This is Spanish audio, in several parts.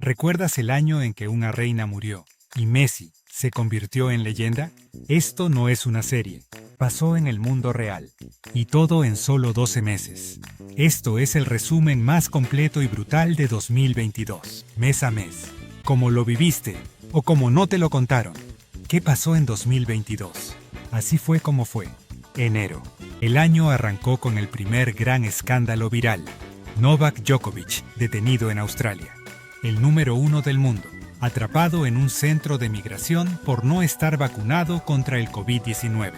¿Recuerdas el año en que una reina murió y Messi se convirtió en leyenda? Esto no es una serie. Pasó en el mundo real. Y todo en solo 12 meses. Esto es el resumen más completo y brutal de 2022, mes a mes. Como lo viviste o como no te lo contaron. ¿Qué pasó en 2022? Así fue como fue. Enero. El año arrancó con el primer gran escándalo viral. Novak Djokovic, detenido en Australia. El número 1 del mundo, atrapado en un centro de migración por no estar vacunado contra el COVID-19.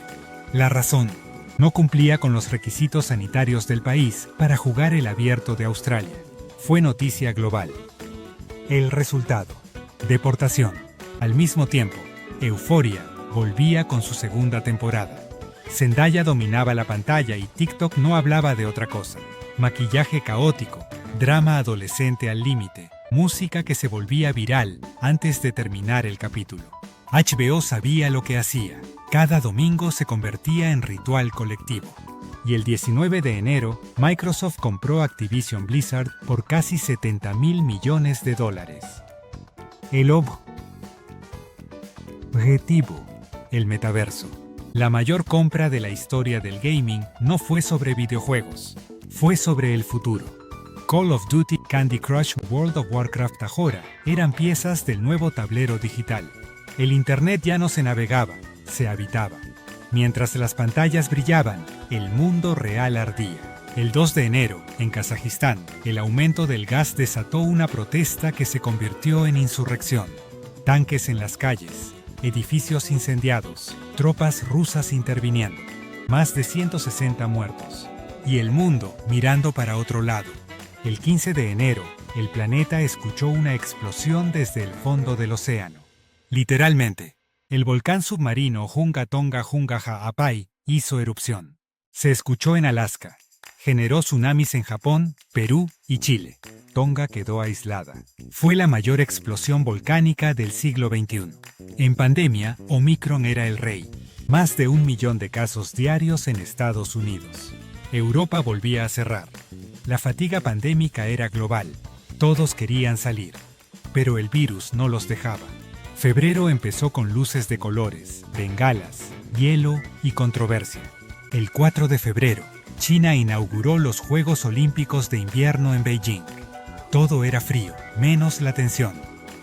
La razón: no cumplía con los requisitos sanitarios del país para jugar el Abierto de Australia. Fue noticia global. El resultado: deportación. Al mismo tiempo, Euphoria volvía con su segunda temporada. Zendaya dominaba la pantalla y TikTok no hablaba de otra cosa. Maquillaje caótico, drama adolescente al límite, música que se volvía viral antes de terminar el capítulo. HBO sabía lo que hacía. Cada domingo se convertía en ritual colectivo. Y el 19 de enero, Microsoft compró Activision Blizzard por casi $70.000 millones. El objetivo: el metaverso. La mayor compra de la historia del gaming no fue sobre videojuegos, fue sobre el futuro. Call of Duty, Candy Crush, World of Warcraft ahora eran piezas del nuevo tablero digital. El Internet ya no se navegaba, se habitaba. Mientras las pantallas brillaban, el mundo real ardía. El 2 de enero, en Kazajistán, el aumento del gas desató una protesta que se convirtió en insurrección. Tanques en las calles, edificios incendiados, tropas rusas interviniendo, más de 160 muertos. Y el mundo mirando para otro lado. El 15 de enero, el planeta escuchó una explosión desde el fondo del océano. Literalmente, el volcán submarino Hunga Tonga Hunga Ha'apai hizo erupción. Se escuchó en Alaska. Generó tsunamis en Japón, Perú y Chile. Tonga quedó aislada. Fue la mayor explosión volcánica del siglo XXI. En pandemia, Omicron era el rey. Más de 1 millón de casos diarios en Estados Unidos. Europa volvía a cerrar. La fatiga pandémica era global. Todos querían salir. Pero el virus no los dejaba. Febrero empezó con luces de colores, bengalas, hielo y controversia. El 4 de febrero, China inauguró los Juegos Olímpicos de Invierno en Beijing. Todo era frío, menos la tensión.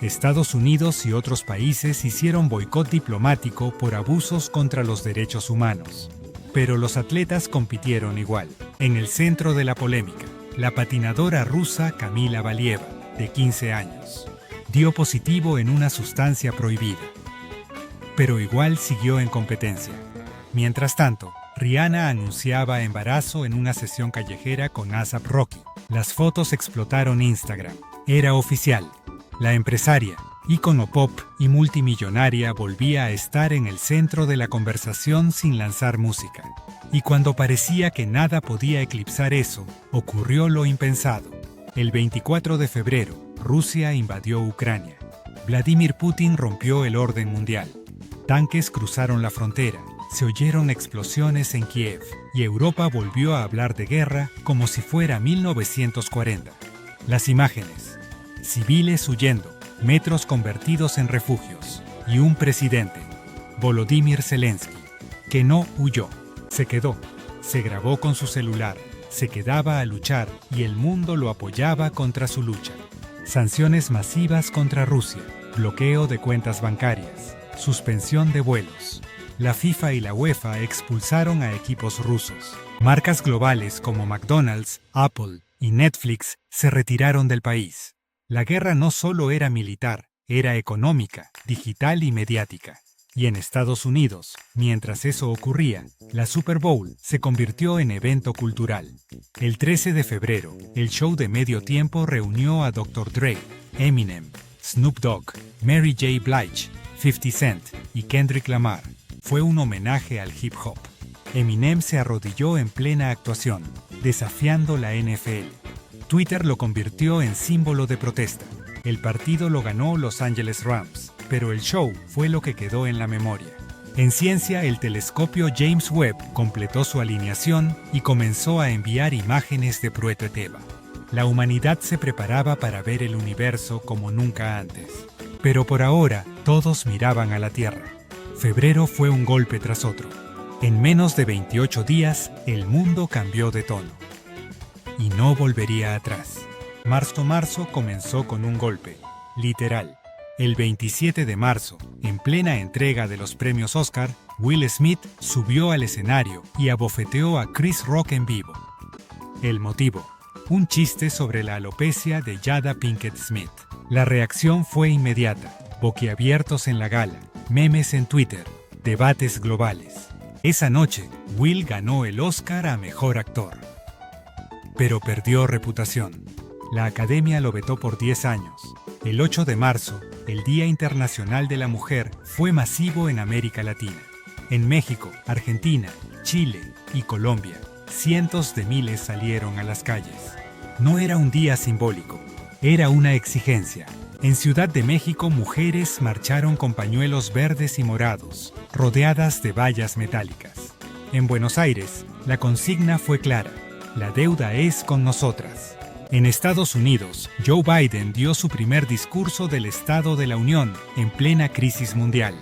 Estados Unidos y otros países hicieron boicot diplomático por abusos contra los derechos humanos. Pero los atletas compitieron igual. En el centro de la polémica, la patinadora rusa Kamila Valieva, de 15 años, dio positivo en una sustancia prohibida. Pero igual siguió en competencia. Mientras tanto, Rihanna anunciaba embarazo en una sesión callejera con A$AP Rocky. Las fotos explotaron Instagram. Era oficial. La empresaria, ícono pop y multimillonaria, volvía a estar en el centro de la conversación sin lanzar música. Y cuando parecía que nada podía eclipsar eso, ocurrió lo impensado. El 24 de febrero, Rusia invadió Ucrania. Vladimir Putin rompió el orden mundial. Tanques cruzaron la frontera. Se oyeron explosiones en Kiev y Europa volvió a hablar de guerra como si fuera 1940. Las imágenes: civiles huyendo, metros convertidos en refugios, y un presidente, Volodymyr Zelensky, que no huyó, se quedó, se grabó con su celular, se quedaba a luchar y el mundo lo apoyaba contra su lucha. Sanciones masivas contra Rusia, bloqueo de cuentas bancarias, suspensión de vuelos. La FIFA y la UEFA expulsaron a equipos rusos. Marcas globales como McDonald's, Apple y Netflix se retiraron del país. La guerra no solo era militar, era económica, digital y mediática. Y en Estados Unidos, mientras eso ocurría, la Super Bowl se convirtió en evento cultural. El 13 de febrero, el show de medio tiempo reunió a Dr. Dre, Eminem, Snoop Dogg, Mary J. Blige, 50 Cent y Kendrick Lamar. Fue un homenaje al hip hop. Eminem se arrodilló en plena actuación, desafiando la NFL. Twitter lo convirtió en símbolo de protesta. El partido lo ganó Los Angeles Rams, pero el show fue lo que quedó en la memoria. En ciencia, el telescopio James Webb completó su alineación y comenzó a enviar imágenes de Prueba. La humanidad se preparaba para ver el universo como nunca antes. Pero por ahora, todos miraban a la Tierra. Febrero fue un golpe tras otro. En menos de 28 días, el mundo cambió de tono. Y no volvería atrás. Marzo comenzó con un golpe, literal. El 27 de marzo, en plena entrega de los premios Oscar, Will Smith subió al escenario y abofeteó a Chris Rock en vivo. El motivo: un chiste sobre la alopecia de Jada Pinkett Smith. La reacción fue inmediata, boquiabiertos en la gala, memes en Twitter, debates globales. Esa noche, Will ganó el Oscar a Mejor Actor. Pero perdió reputación. La Academia lo vetó por 10 años. El 8 de marzo, el Día Internacional de la Mujer, fue masivo en América Latina. En México, Argentina, Chile y Colombia, cientos de miles salieron a las calles. No era un día simbólico, era una exigencia. En Ciudad de México, mujeres marcharon con pañuelos verdes y morados, rodeadas de vallas metálicas. En Buenos Aires, la consigna fue clara: la deuda es con nosotras. En Estados Unidos, Joe Biden dio su primer discurso del Estado de la Unión en plena crisis mundial.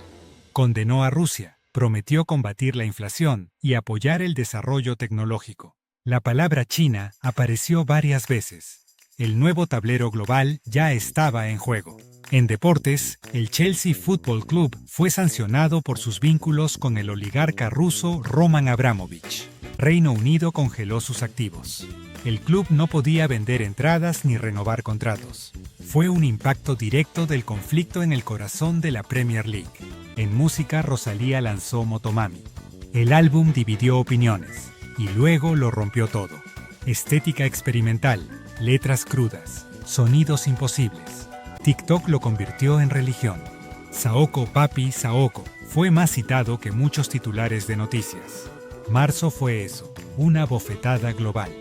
Condenó a Rusia, prometió combatir la inflación y apoyar el desarrollo tecnológico. La palabra China apareció varias veces. El nuevo tablero global ya estaba en juego. En deportes, el Chelsea Football Club fue sancionado por sus vínculos con el oligarca ruso Roman Abramovich. Reino Unido congeló sus activos. El club no podía vender entradas ni renovar contratos. Fue un impacto directo del conflicto en el corazón de la Premier League. En música, Rosalía lanzó Motomami. El álbum dividió opiniones y luego lo rompió todo. Estética experimental, letras crudas, sonidos imposibles. TikTok lo convirtió en religión. Saoko Papi Saoko fue más citado que muchos titulares de noticias. Marzo fue eso, una bofetada global.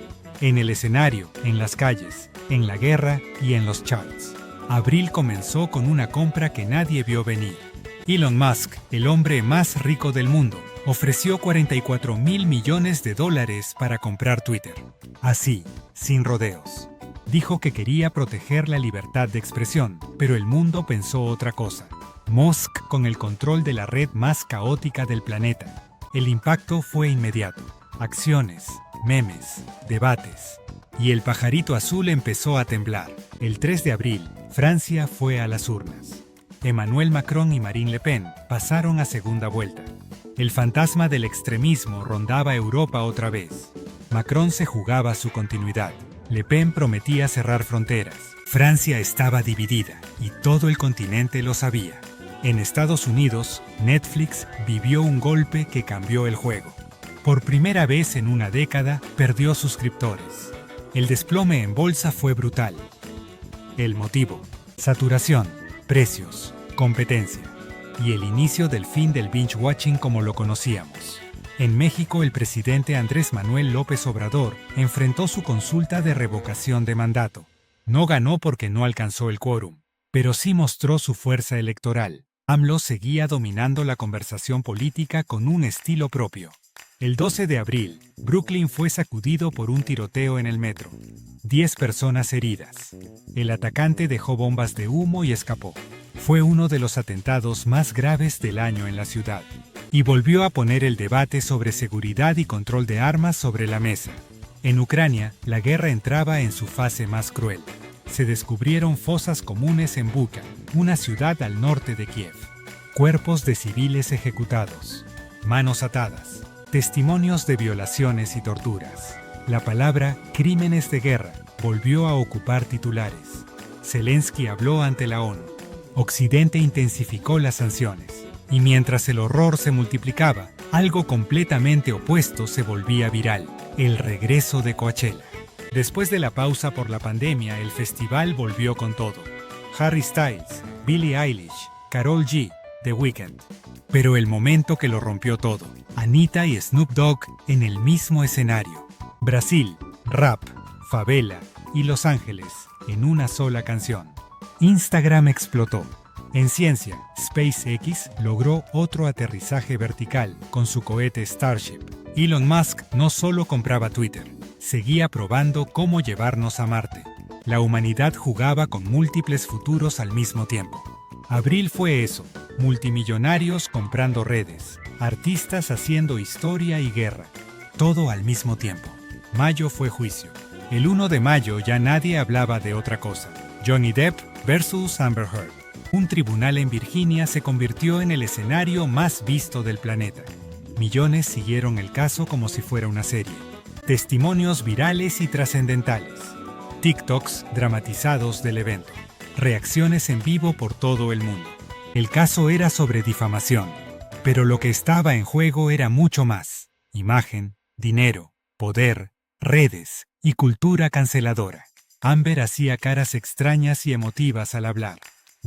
En el escenario, en las calles, en la guerra y en los charts. Abril comenzó con una compra que nadie vio venir. Elon Musk, el hombre más rico del mundo, ofreció $44,000 millones para comprar Twitter. Así, sin rodeos. Dijo que quería proteger la libertad de expresión, pero el mundo pensó otra cosa. Musk con el control de la red más caótica del planeta. El impacto fue inmediato. Acciones, memes, debates. Y el pajarito azul empezó a temblar. El 3 de abril, Francia fue a las urnas. Emmanuel Macron y Marine Le Pen pasaron a segunda vuelta. El fantasma del extremismo rondaba Europa otra vez. Macron se jugaba su continuidad. Le Pen prometía cerrar fronteras. Francia estaba dividida y todo el continente lo sabía. En Estados Unidos, Netflix vivió un golpe que cambió el juego. Por primera vez en una década, perdió suscriptores. El desplome en bolsa fue brutal. El motivo: saturación, precios, competencia y el inicio del fin del binge-watching como lo conocíamos. En México, el presidente Andrés Manuel López Obrador enfrentó su consulta de revocación de mandato. No ganó porque no alcanzó el quórum, pero sí mostró su fuerza electoral. AMLO seguía dominando la conversación política con un estilo propio. El 12 de abril, Brooklyn fue sacudido por un tiroteo en el metro. 10 personas heridas. El atacante dejó bombas de humo y escapó. Fue uno de los atentados más graves del año en la ciudad. Y volvió a poner el debate sobre seguridad y control de armas sobre la mesa. En Ucrania, la guerra entraba en su fase más cruel. Se descubrieron fosas comunes en Bucha, una ciudad al norte de Kiev. Cuerpos de civiles ejecutados. Manos atadas. Testimonios de violaciones y torturas. La palabra crímenes de guerra volvió a ocupar titulares. Zelensky habló ante la ONU. Occidente intensificó las sanciones. Y mientras el horror se multiplicaba, algo completamente opuesto se volvía viral: el regreso de Coachella. Después de la pausa por la pandemia, el festival volvió con todo. Harry Styles, Billie Eilish, Karol G, The Weeknd. Pero el momento que lo rompió todo: Anitta y Snoop Dogg en el mismo escenario. Brasil, rap, favela y Los Ángeles en una sola canción. Instagram explotó. En ciencia, SpaceX logró otro aterrizaje vertical con su cohete Starship. Elon Musk no solo compraba Twitter, seguía probando cómo llevarnos a Marte. La humanidad jugaba con múltiples futuros al mismo tiempo. Abril fue eso, multimillonarios comprando redes, artistas haciendo historia y guerra, todo al mismo tiempo. Mayo fue juicio. El 1 de mayo ya nadie hablaba de otra cosa. Johnny Depp versus Amber Heard. Un tribunal en Virginia se convirtió en el escenario más visto del planeta. Millones siguieron el caso como si fuera una serie. Testimonios virales y trascendentales. TikToks dramatizados del evento. Reacciones en vivo por todo el mundo. El caso era sobre difamación, pero lo que estaba en juego era mucho más. Imagen, dinero, poder, redes y cultura canceladora. Amber hacía caras extrañas y emotivas al hablar.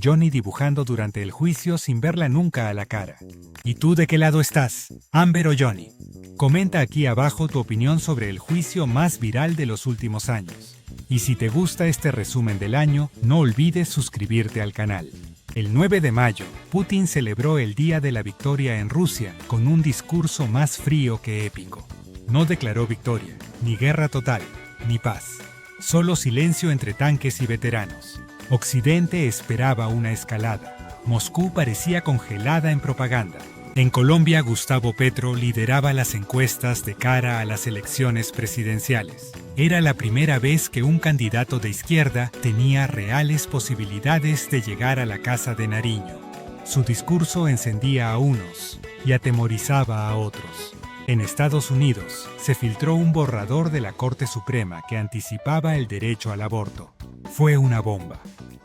Johnny dibujando durante el juicio sin verla nunca a la cara. ¿Y tú de qué lado estás, Amber o Johnny? Comenta aquí abajo tu opinión sobre el juicio más viral de los últimos años. Y si te gusta este resumen del año, no olvides suscribirte al canal. El 9 de mayo, Putin celebró el Día de la Victoria en Rusia con un discurso más frío que épico. No declaró victoria, ni guerra total, ni paz. Solo silencio entre tanques y veteranos. Occidente esperaba una escalada. Moscú parecía congelada en propaganda. En Colombia, Gustavo Petro lideraba las encuestas de cara a las elecciones presidenciales. Era la primera vez que un candidato de izquierda tenía reales posibilidades de llegar a la Casa de Nariño. Su discurso encendía a unos y atemorizaba a otros. En Estados Unidos, se filtró un borrador de la Corte Suprema que anticipaba el derecho al aborto. Fue una bomba.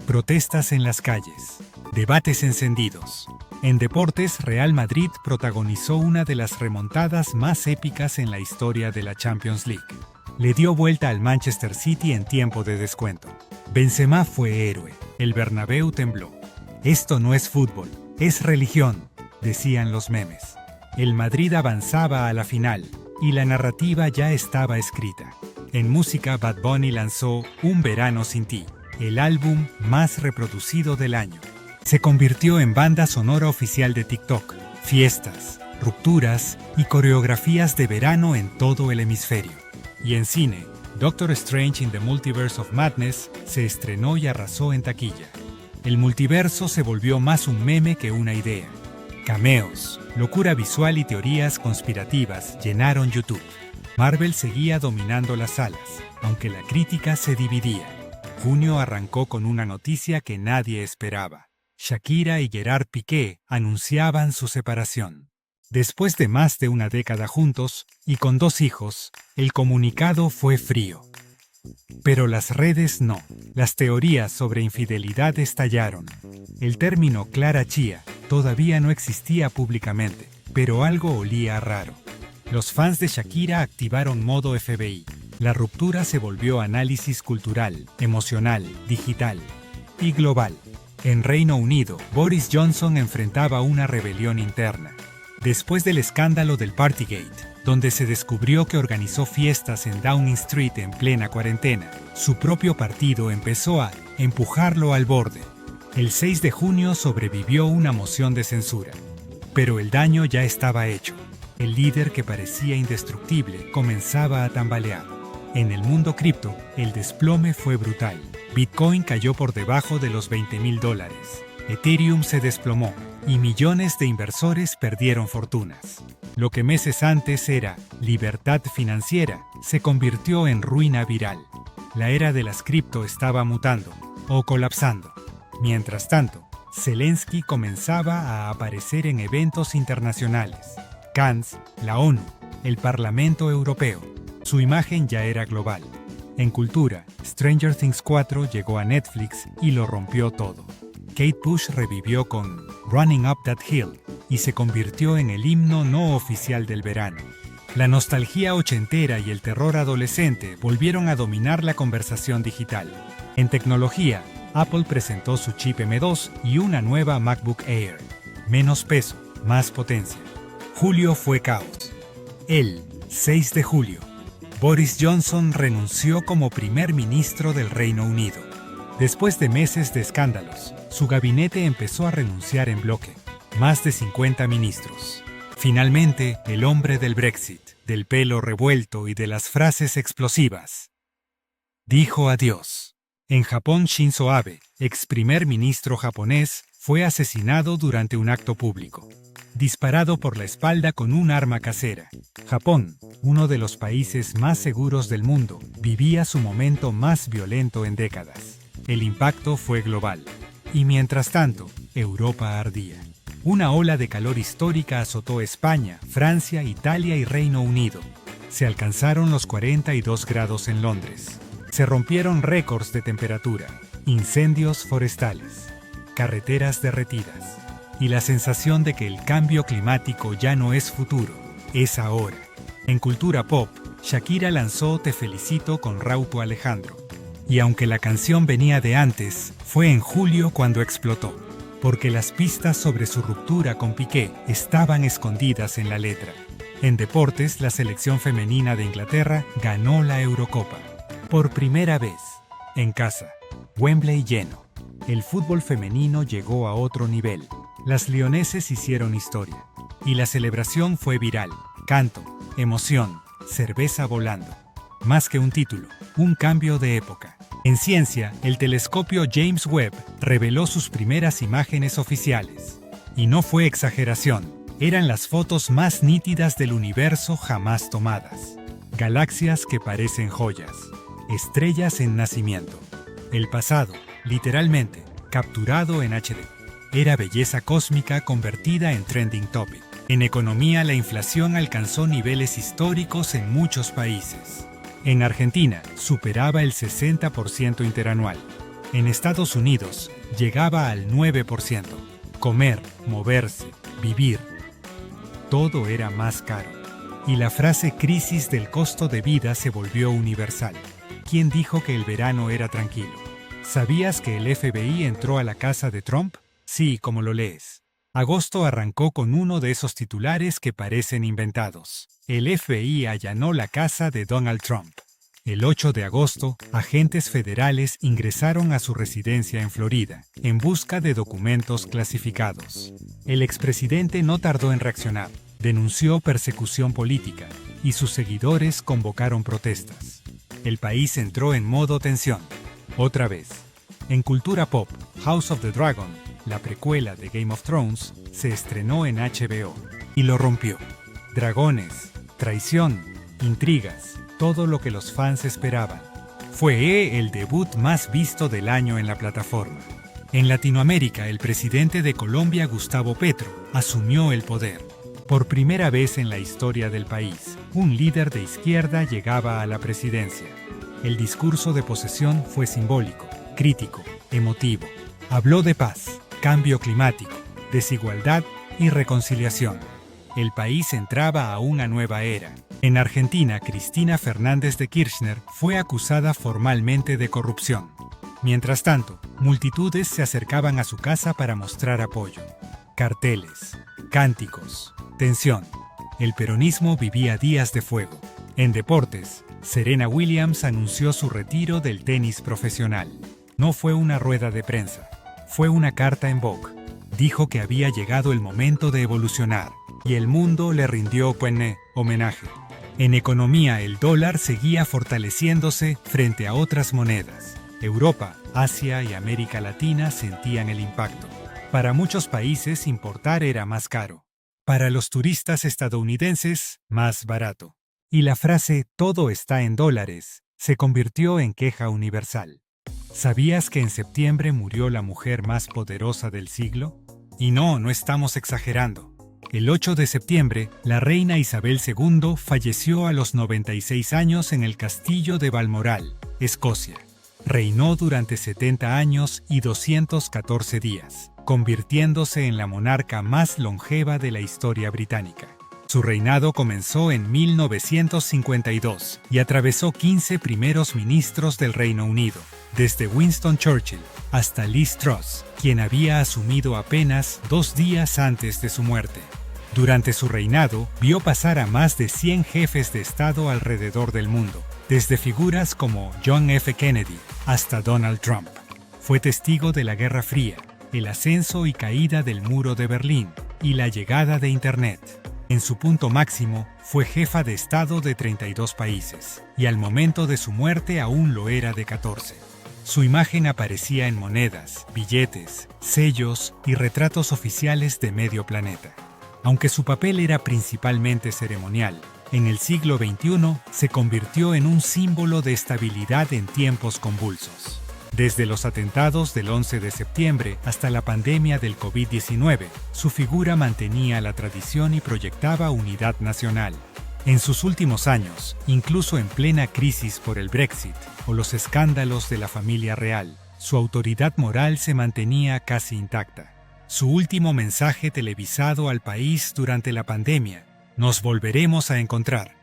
Protestas en las calles. Debates encendidos. En deportes, Real Madrid protagonizó una de las remontadas más épicas en la historia de la Champions League. Le dio vuelta al Manchester City en tiempo de descuento. Benzema fue héroe. El Bernabéu tembló. Esto no es fútbol, es religión, decían los memes. El Madrid avanzaba a la final y la narrativa ya estaba escrita. En música, Bad Bunny lanzó Un Verano Sin Ti, el álbum más reproducido del año. Se convirtió en banda sonora oficial de TikTok, fiestas, rupturas y coreografías de verano en todo el hemisferio. Y en cine, Doctor Strange in the Multiverse of Madness se estrenó y arrasó en taquilla. El multiverso se volvió más un meme que una idea. Cameos, locura visual y teorías conspirativas llenaron YouTube. Marvel seguía dominando las salas, aunque la crítica se dividía. Junio arrancó con una noticia que nadie esperaba. Shakira y Gerard Piqué anunciaban su separación. Después de más de una década juntos y con 2 hijos, el comunicado fue frío. Pero las redes no. Las teorías sobre infidelidad estallaron. El término Clara Chía todavía no existía públicamente, pero algo olía raro. Los fans de Shakira activaron modo FBI. La ruptura se volvió análisis cultural, emocional, digital y global. En Reino Unido, Boris Johnson enfrentaba una rebelión interna. Después del escándalo del Partygate, donde se descubrió que organizó fiestas en Downing Street en plena cuarentena, su propio partido empezó a empujarlo al borde. El 6 de junio sobrevivió una moción de censura, pero el daño ya estaba hecho. El líder que parecía indestructible comenzaba a tambalear. En el mundo cripto, el desplome fue brutal. Bitcoin cayó por debajo de los $20,000. Ethereum se desplomó y millones de inversores perdieron fortunas. Lo que meses antes era libertad financiera se convirtió en ruina viral. La era de las cripto estaba mutando o colapsando. Mientras tanto, Zelensky comenzaba a aparecer en eventos internacionales. Cannes, la ONU, el Parlamento Europeo. Su imagen ya era global. En cultura, Stranger Things 4 llegó a Netflix y lo rompió todo. Kate Bush revivió con Running Up That Hill y se convirtió en el himno no oficial del verano. La nostalgia ochentera y el terror adolescente volvieron a dominar la conversación digital. En tecnología, Apple presentó su chip M2 y una nueva MacBook Air. Menos peso, más potencia. Julio fue caos. El 6 de julio, Boris Johnson renunció como primer ministro del Reino Unido. Después de meses de escándalos, su gabinete empezó a renunciar en bloque. Más de 50 ministros. Finalmente, el hombre del Brexit, del pelo revuelto y de las frases explosivas, dijo adiós. En Japón, Shinzo Abe, ex primer ministro japonés, fue asesinado durante un acto público, disparado por la espalda con un arma casera. Japón, uno de los países más seguros del mundo, vivía su momento más violento en décadas. El impacto fue global. Y mientras tanto, Europa ardía. Una ola de calor histórica azotó España, Francia, Italia y Reino Unido. Se alcanzaron los 42 grados en Londres. Se rompieron récords de temperatura, incendios forestales, carreteras derretidas y la sensación de que el cambio climático ya no es futuro, es ahora. En cultura pop, Shakira lanzó Te Felicito con Raupo Alejandro. Y aunque la canción venía de antes, fue en julio cuando explotó, porque las pistas sobre su ruptura con Piqué estaban escondidas en la letra. En deportes, la selección femenina de Inglaterra ganó la Eurocopa. Por primera vez, en casa, Wembley lleno. El fútbol femenino llegó a otro nivel. Las leoneses hicieron historia. Y la celebración fue viral. Canto, emoción, cerveza volando. Más que un título, un cambio de época. En ciencia, el telescopio James Webb reveló sus primeras imágenes oficiales. Y no fue exageración, eran las fotos más nítidas del universo jamás tomadas. Galaxias que parecen joyas, estrellas en nacimiento. El pasado, literalmente, capturado en HD. Era belleza cósmica convertida en trending topic. En economía, la inflación alcanzó niveles históricos en muchos países. En Argentina, superaba el 60% interanual. En Estados Unidos, llegaba al 9%. Comer, moverse, vivir. Todo era más caro. Y la frase crisis del costo de vida se volvió universal. ¿Quién dijo que el verano era tranquilo? ¿Sabías que el FBI entró a la casa de Trump? Sí, como lo lees. Agosto arrancó con uno de esos titulares que parecen inventados. El FBI allanó la casa de Donald Trump. El 8 de agosto, agentes federales ingresaron a su residencia en Florida, en busca de documentos clasificados. El expresidente no tardó en reaccionar, denunció persecución política, y sus seguidores convocaron protestas. El país entró en modo tensión. Otra vez. En cultura pop, House of the Dragon, la precuela de Game of Thrones, se estrenó en HBO y lo rompió. Dragones, traición, intrigas, todo lo que los fans esperaban. Fue el debut más visto del año en la plataforma. En Latinoamérica, el presidente de Colombia, Gustavo Petro, asumió el poder. Por primera vez en la historia del país, un líder de izquierda llegaba a la presidencia. El discurso de posesión fue simbólico, crítico, emotivo. Habló de paz, cambio climático, desigualdad y reconciliación. El país entraba a una nueva era. En Argentina, Cristina Fernández de Kirchner fue acusada formalmente de corrupción. Mientras tanto, multitudes se acercaban a su casa para mostrar apoyo. Carteles, cánticos, tensión. El peronismo vivía días de fuego. En deportes, Serena Williams anunció su retiro del tenis profesional. No fue una rueda de prensa, fue una carta en Vogue. Dijo que había llegado el momento de evolucionar, y el mundo le rindió homenaje. En economía, el dólar seguía fortaleciéndose frente a otras monedas. Europa, Asia y América Latina sentían el impacto. Para muchos países, importar era más caro. Para los turistas estadounidenses, más barato. Y la frase «todo está en dólares» se convirtió en queja universal. ¿Sabías que en septiembre murió la mujer más poderosa del siglo? Y no estamos exagerando. El 8 de septiembre, la reina Isabel II falleció a los 96 años en el castillo de Balmoral, Escocia. Reinó durante 70 años y 214 días, convirtiéndose en la monarca más longeva de la historia británica. Su reinado comenzó en 1952 y atravesó 15 primeros ministros del Reino Unido, desde Winston Churchill hasta Liz Truss, quien había asumido apenas 2 días antes de su muerte. Durante su reinado, vio pasar a más de 100 jefes de Estado alrededor del mundo, desde figuras como John F. Kennedy hasta Donald Trump. Fue testigo de la Guerra Fría, el ascenso y caída del muro de Berlín y la llegada de Internet. En su punto máximo, fue jefa de Estado de 32 países, y al momento de su muerte aún lo era de 14. Su imagen aparecía en monedas, billetes, sellos y retratos oficiales de medio planeta. Aunque su papel era principalmente ceremonial, en el siglo XXI se convirtió en un símbolo de estabilidad en tiempos convulsos. Desde los atentados del 11 de septiembre hasta la pandemia del COVID-19, su figura mantenía la tradición y proyectaba unidad nacional. En sus últimos años, incluso en plena crisis por el Brexit o los escándalos de la familia real, su autoridad moral se mantenía casi intacta. Su último mensaje televisado al país durante la pandemia, "Nos volveremos a encontrar",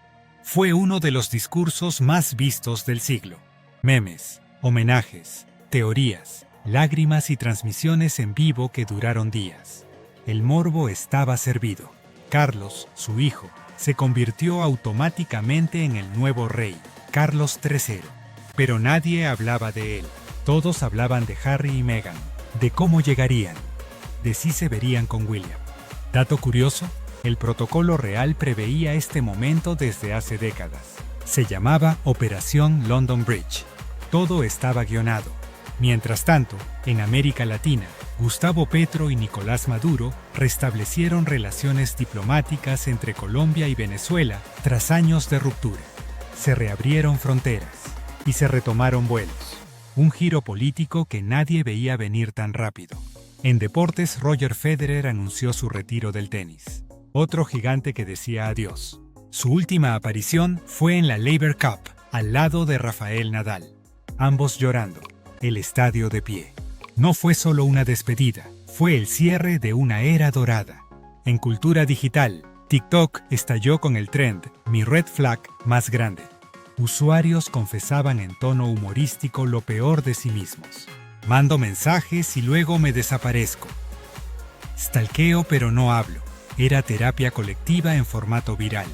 fue uno de los discursos más vistos del siglo. Memes, homenajes, teorías, lágrimas y transmisiones en vivo que duraron días. El morbo estaba servido. Carlos, su hijo, se convirtió automáticamente en el nuevo rey, Carlos III. Pero nadie hablaba de él. Todos hablaban de Harry y Meghan, de cómo llegarían, de si se verían con William. Dato curioso, el protocolo real preveía este momento desde hace décadas. Se llamaba Operación London Bridge. Todo estaba guionado. Mientras tanto, en América Latina, Gustavo Petro y Nicolás Maduro restablecieron relaciones diplomáticas entre Colombia y Venezuela tras años de ruptura. Se reabrieron fronteras y se retomaron vuelos. Un giro político que nadie veía venir tan rápido. En deportes, Roger Federer anunció su retiro del tenis. Otro gigante que decía adiós. Su última aparición fue en la Laver Cup, al lado de Rafael Nadal. Ambos llorando, el estadio de pie. No fue solo una despedida, fue el cierre de una era dorada. En cultura digital, TikTok estalló con el trend "Mi red flag más grande". Usuarios confesaban en tono humorístico lo peor de sí mismos. Mando mensajes y luego me desaparezco. Stalkeo pero no hablo. Era terapia colectiva en formato viral.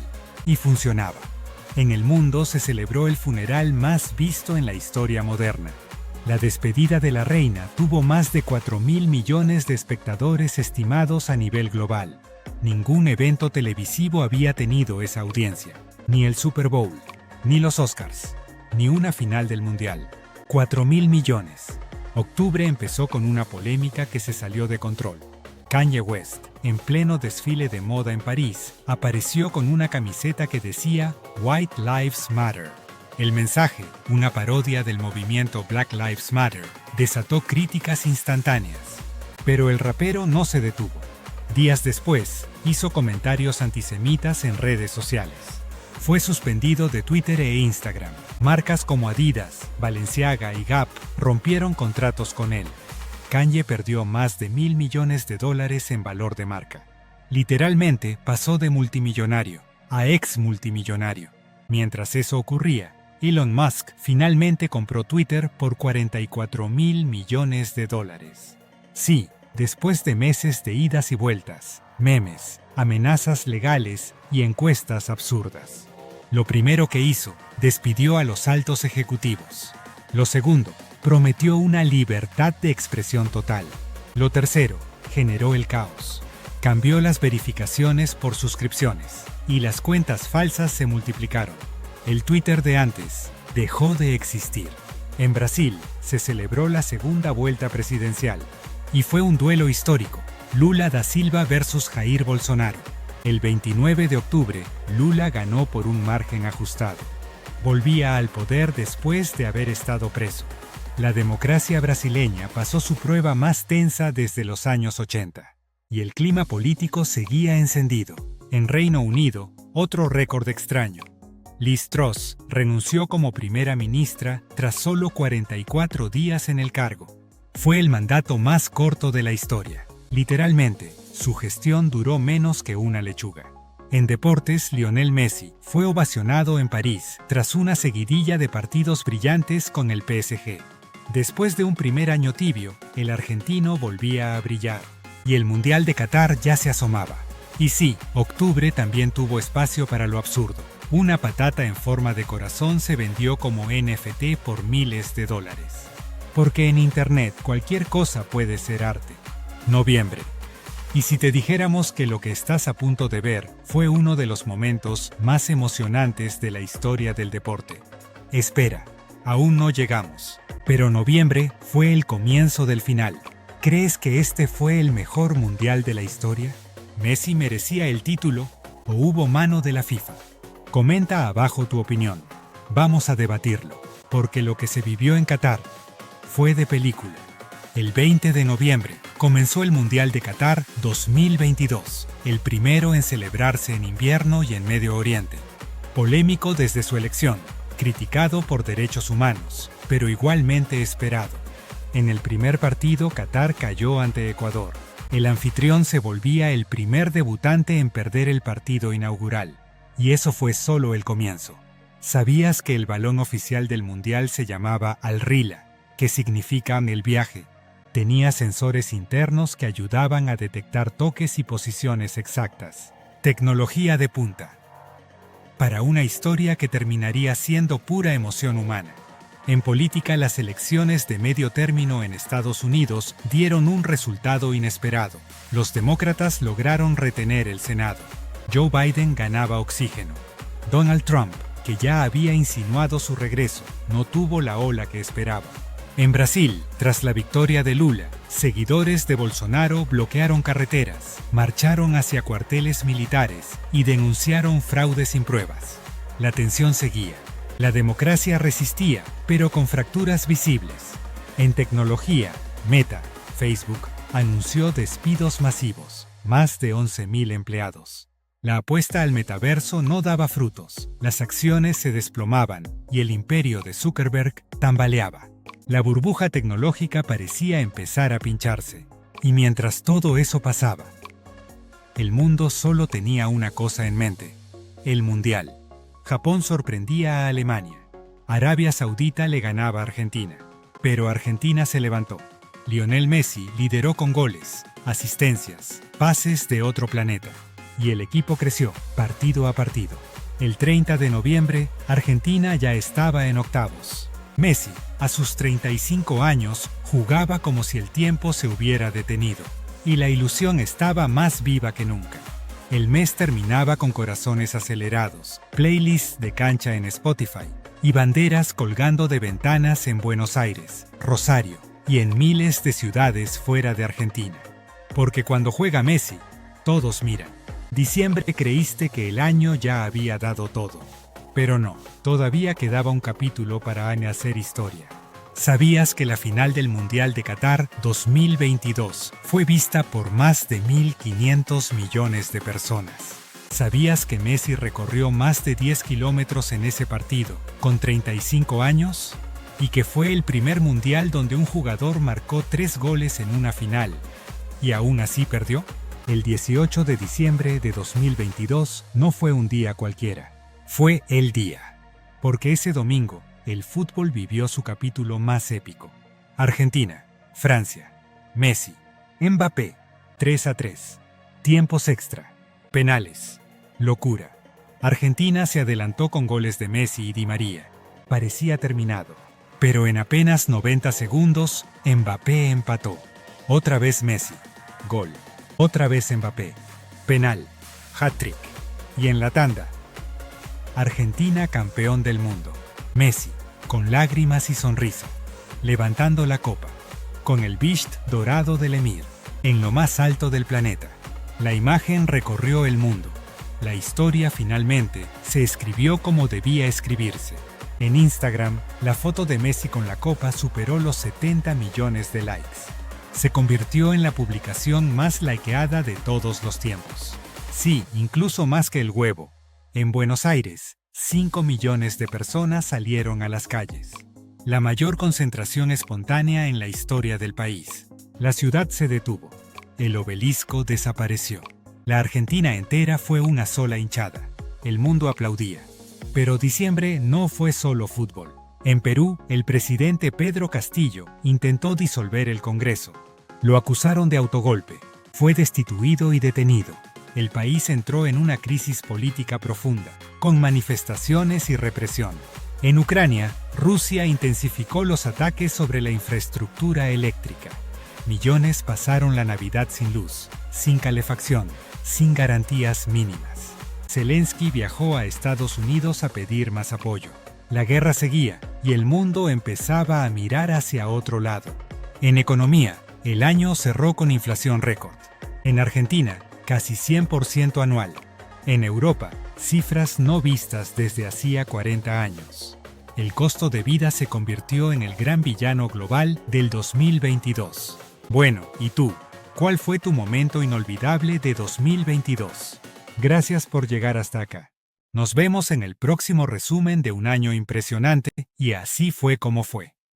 Y funcionaba. En el mundo se celebró el funeral más visto en la historia moderna. La despedida de la reina tuvo más de 4.000 millones de espectadores estimados a nivel global. Ningún evento televisivo había tenido esa audiencia. Ni el Super Bowl, ni los Oscars, ni una final del Mundial. 4.000 millones. Octubre empezó con una polémica que se salió de control. Kanye West, en pleno desfile de moda en París, apareció con una camiseta que decía "White Lives Matter". El mensaje, una parodia del movimiento Black Lives Matter, desató críticas instantáneas. Pero el rapero no se detuvo. Días después, hizo comentarios antisemitas en redes sociales. Fue suspendido de Twitter e Instagram. Marcas como Adidas, Balenciaga y Gap rompieron contratos con él. Kanye perdió más de $1.000 millones en valor de marca. Literalmente pasó de multimillonario a ex multimillonario. Mientras eso ocurría, Elon Musk finalmente compró Twitter por $44.000 millones. Sí, después de meses de idas y vueltas, memes, amenazas legales y encuestas absurdas. Lo primero que hizo, despidió a los altos ejecutivos. Lo segundo, prometió una libertad de expresión total. Lo tercero, generó el caos. Cambió las verificaciones por suscripciones, y las cuentas falsas se multiplicaron. El Twitter de antes dejó de existir. En Brasil se celebró la segunda vuelta presidencial, y fue un duelo histórico, Lula da Silva versus Jair Bolsonaro. El 29 de octubre, Lula ganó por un margen ajustado. Volvía al poder después de haber estado preso. La democracia brasileña pasó su prueba más tensa desde los años 80. Y el clima político seguía encendido. En Reino Unido, otro récord extraño. Liz Truss renunció como primera ministra tras solo 44 días en el cargo. Fue el mandato más corto de la historia. Literalmente, su gestión duró menos que una lechuga. En deportes, Lionel Messi fue ovacionado en París tras una seguidilla de partidos brillantes con el PSG. Después de un primer año tibio, el argentino volvía a brillar. Y el Mundial de Qatar ya se asomaba. Y sí, octubre también tuvo espacio para lo absurdo. Una patata en forma de corazón se vendió como NFT por $miles. Porque en Internet cualquier cosa puede ser arte. Noviembre. Y si te dijéramos que lo que estás a punto de ver fue uno de los momentos más emocionantes de la historia del deporte. Espera, aún no llegamos. Pero noviembre fue el comienzo del final. ¿Crees que este fue el mejor mundial de la historia? ¿Messi merecía el título o hubo mano de la FIFA? Comenta abajo tu opinión. Vamos a debatirlo, porque lo que se vivió en Qatar fue de película. El 20 de noviembre comenzó el Mundial de Qatar 2022, el primero en celebrarse en invierno y en Medio Oriente. Polémico desde su elección, criticado por derechos humanos, pero igualmente esperado. En el primer partido, Qatar cayó ante Ecuador. El anfitrión se volvía el primer debutante en perder el partido inaugural. Y eso fue solo el comienzo. ¿Sabías que el balón oficial del Mundial se llamaba Al-Rihla, que significa el viaje? Tenía sensores internos que ayudaban a detectar toques y posiciones exactas. Tecnología de punta. Para una historia que terminaría siendo pura emoción humana. En política, las elecciones de medio término en Estados Unidos dieron un resultado inesperado. Los demócratas lograron retener el Senado. Joe Biden ganaba oxígeno. Donald Trump, que ya había insinuado su regreso, no tuvo la ola que esperaba. En Brasil, tras la victoria de Lula, seguidores de Bolsonaro bloquearon carreteras, marcharon hacia cuarteles militares y denunciaron fraude sin pruebas. La tensión seguía. La democracia resistía, pero con fracturas visibles. En tecnología, Meta, Facebook, anunció despidos masivos, más de 11.000 empleados. La apuesta al metaverso no daba frutos, las acciones se desplomaban y el imperio de Zuckerberg tambaleaba. La burbuja tecnológica parecía empezar a pincharse. Y mientras todo eso pasaba, el mundo solo tenía una cosa en mente: el Mundial. Japón sorprendía a Alemania. Arabia Saudita le ganaba a Argentina. Pero Argentina se levantó. Lionel Messi lideró con goles, asistencias, pases de otro planeta. Y el equipo creció, partido a partido. El 30 de noviembre, Argentina ya estaba en octavos. Messi, a sus 35 años, jugaba como si el tiempo se hubiera detenido. Y la ilusión estaba más viva que nunca. El mes terminaba con corazones acelerados, playlists de cancha en Spotify y banderas colgando de ventanas en Buenos Aires, Rosario y en miles de ciudades fuera de Argentina. Porque cuando juega Messi, todos miran. Diciembre creíste que el año ya había dado todo. Pero no, todavía quedaba un capítulo para hacer historia. ¿Sabías que la final del Mundial de Qatar 2022 fue vista por más de 1.500 millones de personas? ¿Sabías que Messi recorrió más de 10 kilómetros en ese partido, con 35 años? Y que fue el primer Mundial donde un jugador marcó 3 goles en una final, y aún así perdió. El 18 de diciembre de 2022 no fue un día cualquiera, fue el día. Porque ese domingo, el fútbol vivió su capítulo más épico. Argentina, Francia, Messi, Mbappé, 3-3. Tiempos extra, penales, locura. Argentina se adelantó con goles de Messi y Di María. Parecía terminado. Pero en apenas 90 segundos, Mbappé empató. Otra vez Messi, gol. Otra vez Mbappé, penal, hat-trick. Y en la tanda, Argentina campeón del mundo. Messi, con lágrimas y sonrisa, levantando la copa, con el Bisht dorado del Emir, en lo más alto del planeta. La imagen recorrió el mundo. La historia finalmente se escribió como debía escribirse. En Instagram, la foto de Messi con la copa superó los 70 millones de likes. Se convirtió en la publicación más likeada de todos los tiempos. Sí, incluso más que el huevo. En Buenos Aires, 5 millones de personas salieron a las calles. La mayor concentración espontánea en la historia del país. La ciudad se detuvo. El obelisco desapareció. La Argentina entera fue una sola hinchada. El mundo aplaudía. Pero diciembre no fue solo fútbol. En Perú, el presidente Pedro Castillo intentó disolver el Congreso. Lo acusaron de autogolpe. Fue destituido y detenido. El país entró en una crisis política profunda, con manifestaciones y represión. En Ucrania, Rusia intensificó los ataques sobre la infraestructura eléctrica. Millones pasaron la Navidad sin luz, sin calefacción, sin garantías mínimas. Zelensky viajó a Estados Unidos a pedir más apoyo. La guerra seguía y el mundo empezaba a mirar hacia otro lado. En economía, el año cerró con inflación récord. En Argentina, casi 100% anual. En Europa, cifras no vistas desde hacía 40 años. El costo de vida se convirtió en el gran villano global del 2022. Bueno, ¿y tú? ¿Cuál fue tu momento inolvidable de 2022? Gracias por llegar hasta acá. Nos vemos en el próximo resumen de un año impresionante, y así fue como fue.